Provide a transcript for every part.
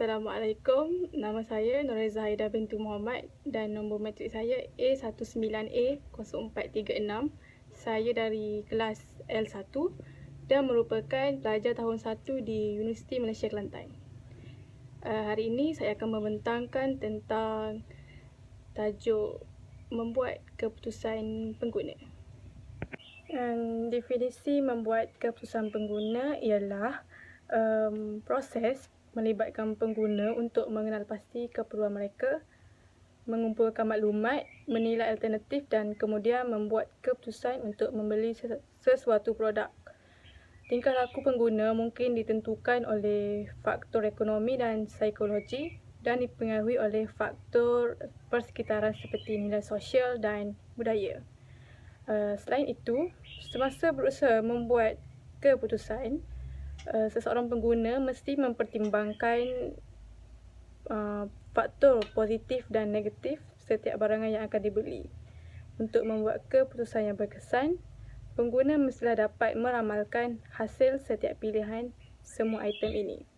Assalamualaikum, nama saya Nureza Haida binti Muhammad dan nombor matrik saya A19A0436. Saya dari kelas L1 dan merupakan pelajar tahun 1 di Universiti Malaysia Kelantan. Hari ini saya akan membentangkan tentang tajuk membuat keputusan pengguna. Definisi membuat keputusan pengguna ialah proses melibatkan pengguna untuk mengenal pasti keperluan mereka, mengumpulkan maklumat, menilai alternatif dan kemudian membuat keputusan untuk membeli sesuatu produk. Tingkah laku pengguna mungkin ditentukan oleh faktor ekonomi dan psikologi dan dipengaruhi oleh faktor persekitaran seperti nilai sosial dan budaya. Selain itu, semasa berusaha membuat keputusan, seseorang pengguna mesti mempertimbangkan faktor positif dan negatif setiap barangan yang akan dibeli. Untuk membuat keputusan yang berkesan, pengguna mestilah dapat meramalkan hasil setiap pilihan semua item ini.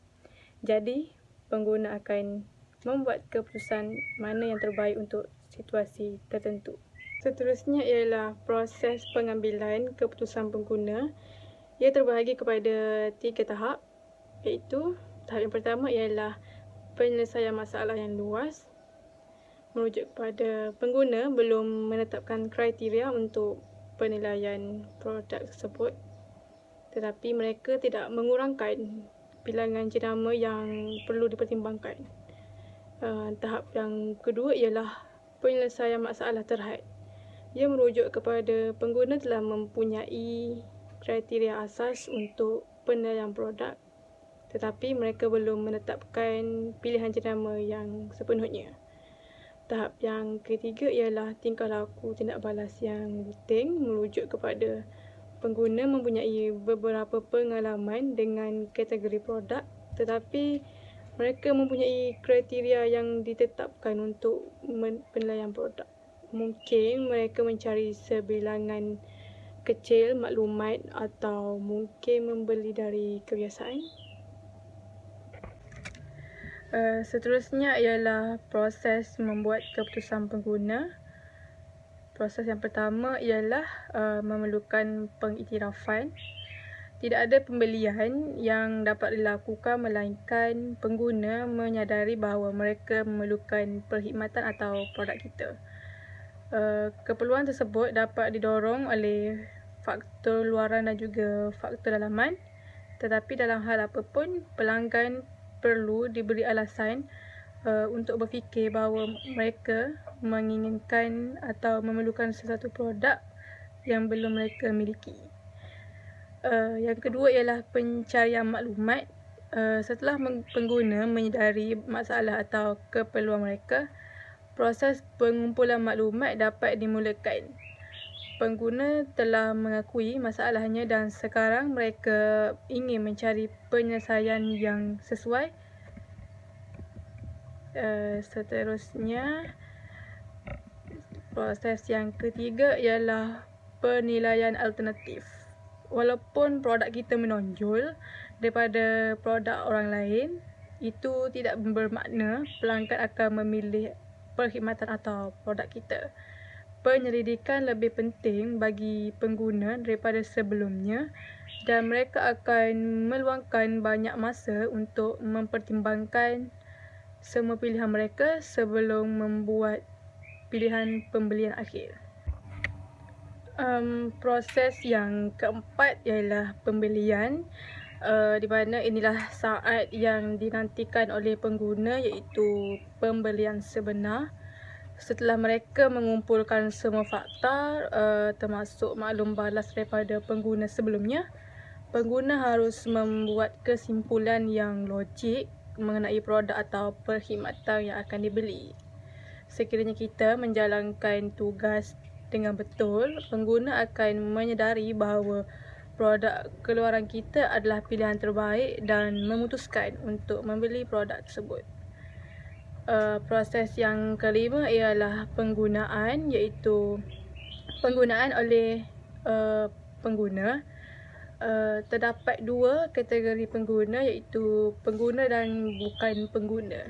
Jadi, pengguna akan membuat keputusan mana yang terbaik untuk situasi tertentu. Seterusnya ialah proses pengambilan keputusan pengguna. Ia terbahagi kepada 3 tahap, iaitu tahap yang pertama ialah penyelesaian masalah yang luas, merujuk kepada pengguna belum menetapkan kriteria untuk penilaian produk tersebut, tetapi mereka tidak mengurangkan bilangan jenama yang perlu dipertimbangkan. Tahap yang kedua ialah penyelesaian masalah terhad. Ia merujuk kepada pengguna telah mempunyai kriteria asas untuk penilaian produk, tetapi mereka belum menetapkan pilihan jenama yang sepenuhnya. Tahap yang ketiga ialah tingkah laku tindak balas yang rutin, merujuk kepada pengguna mempunyai beberapa pengalaman dengan kategori produk, tetapi mereka mempunyai kriteria yang ditetapkan untuk penilaian produk. Mungkin mereka mencari sebilangan kecil maklumat atau mungkin membeli dari kebiasaan. Seterusnya ialah proses membuat keputusan pengguna. Proses yang pertama ialah memerlukan pengiktirafan. Tidak ada pembelian yang dapat dilakukan melainkan pengguna menyadari bahawa mereka memerlukan perkhidmatan atau produk kita. Keperluan tersebut dapat didorong oleh faktor luaran dan juga faktor dalaman, tetapi dalam hal apapun, pelanggan perlu diberi alasan untuk berfikir bahawa mereka menginginkan atau memerlukan sesuatu produk yang belum mereka miliki. Yang kedua ialah pencarian maklumat. Setelah pengguna menyedari masalah atau keperluan mereka, proses pengumpulan maklumat dapat dimulakan. Pengguna telah mengakui masalahnya dan sekarang mereka ingin mencari penyelesaian yang sesuai. Seterusnya, proses yang ketiga ialah penilaian alternatif. Walaupun produk kita menonjol daripada produk orang lain, itu tidak bermakna pelanggan akan memilih perkhidmatan atau produk kita. Penyelidikan lebih penting bagi pengguna daripada sebelumnya dan mereka akan meluangkan banyak masa untuk mempertimbangkan semua pilihan mereka sebelum membuat pilihan pembelian akhir. Proses yang keempat ialah pembelian, di mana inilah saat yang dinantikan oleh pengguna, iaitu pembelian sebenar. Setelah mereka mengumpulkan semua fakta, termasuk maklum balas daripada pengguna sebelumnya, pengguna harus membuat kesimpulan yang logik mengenai produk atau perkhidmatan yang akan dibeli. Sekiranya kita menjalankan tugas dengan betul, pengguna akan menyedari bahawa produk keluaran kita adalah pilihan terbaik dan memutuskan untuk membeli produk tersebut. Proses yang kelima ialah penggunaan, iaitu penggunaan oleh pengguna. Terdapat dua kategori pengguna, iaitu pengguna dan bukan pengguna.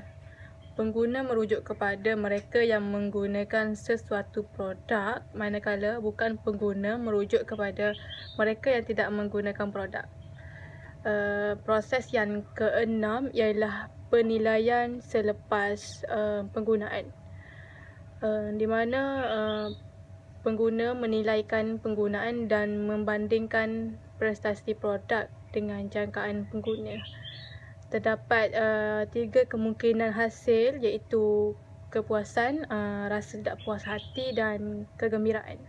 Pengguna merujuk kepada mereka yang menggunakan sesuatu produk, manakala bukan pengguna merujuk kepada mereka yang tidak menggunakan produk. Proses yang keenam ialah penilaian selepas penggunaan, di mana pengguna menilaikan penggunaan dan membandingkan prestasi produk dengan jangkaan pengguna. Terdapat 3 kemungkinan hasil, iaitu kepuasan, rasa tidak puas hati dan kegembiraan.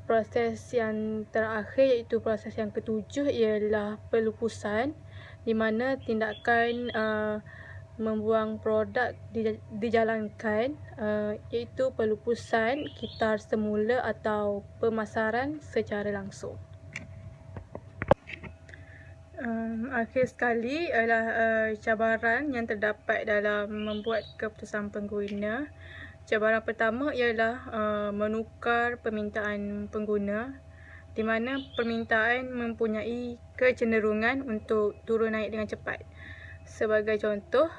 Proses yang terakhir, iaitu proses yang ketujuh, ialah pelupusan, di mana tindakan membuang produk dijalankan, iaitu pelupusan kitar semula atau pemasaran secara langsung. Akhir sekali adalah cabaran yang terdapat dalam membuat keputusan pengguna. Cabaran pertama ialah menukar permintaan pengguna, di mana permintaan mempunyai kecenderungan untuk turun naik dengan cepat. Sebagai contoh,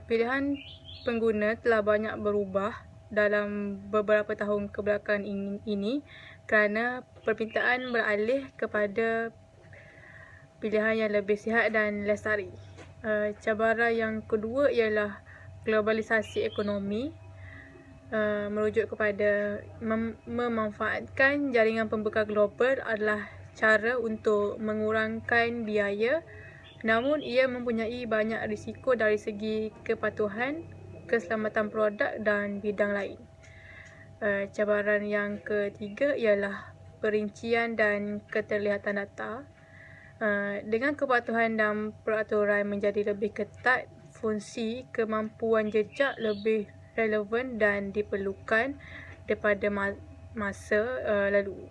pilihan pengguna telah banyak berubah dalam beberapa tahun kebelakangan ini kerana permintaan beralih kepada pilihan yang lebih sihat dan lestari. Cabaran yang kedua ialah globalisasi ekonomi, merujuk kepada memanfaatkan jaringan pembekal global adalah cara untuk mengurangkan biaya, namun ia mempunyai banyak risiko dari segi kepatuhan, keselamatan produk dan bidang lain. Cabaran yang ketiga ialah perincian dan keterlihatan data. Dengan kepatuhan dan peraturan menjadi lebih ketat, fungsi kemampuan jejak lebih relevan dan diperlukan daripada masa lalu.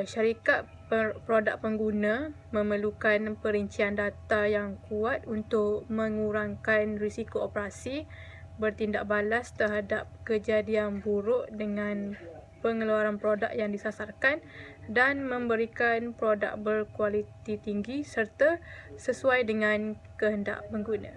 Syarikat produk pengguna memerlukan perincian data yang kuat untuk mengurangkan risiko operasi, bertindak balas terhadap kejadian buruk dengan pengeluaran produk yang disasarkan, dan memberikan produk berkualiti tinggi serta sesuai dengan kehendak pengguna.